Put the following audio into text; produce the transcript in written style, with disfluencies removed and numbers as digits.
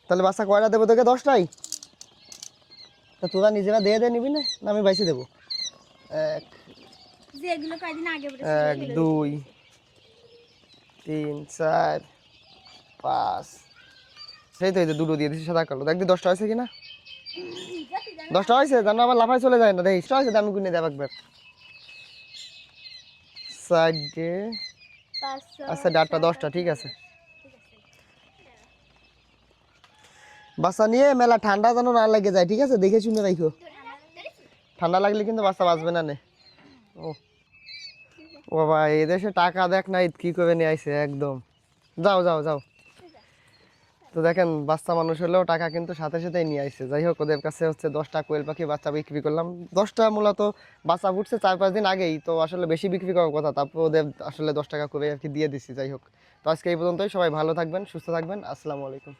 তাহলে বাচ্চা কয়টা দেবো তোকে? 10টাই? তা তোরা নিজেরা দিয়ে নিবি না? না আমি বাইসে দেবো? 1 2 3 4 5। সেই তো এই যে দুটো দিয়ে দিচ্ছি সাদা কালো। দেখ 10টা হয়েছে কিনা? 10টা হয়েছে? জানো আবার লাফাই চলে যায় না। দেখি 10টা হয়েছে, আমি গুনে দেব একবার। সাইডে আচ্ছা 8টা 10টা ঠিক আছে। বাচ্চা নিয়ে মেলা ঠান্ডা যেন না লেগে যায়, ঠিক আছে? দেখে শুনে রাখো, ঠান্ডা লাগলে কিন্তু বাচ্চা বাঁচবে না নে। ও বাবা, এই দেশে টাকা দেখ না কি করে নিয়ে আইছে একদম। যাও যাও যাও। তো দেখেন বাচ্চা মানুষ হলেও টাকা কিন্তু সাথে সাথেই নিয়ে আইছে। যাই হোক, ওদের কাছে হচ্ছে 10টা কোয়েল পাখি বাচ্চা বিক্রি করলাম। 10টা মূলত বাচ্চা ফুটছে 4-5 দিন আগেই, তো আসলে বেশি বিক্রি করার কথা, তারপর ওদের আসলে 10 টাকা করে আর কি দিয়ে দিচ্ছি। যাই হোক, তো আজকে এই পর্যন্তই। সবাই ভালো থাকবেন, সুস্থ থাকবেন। আসসালামু আলাইকুম।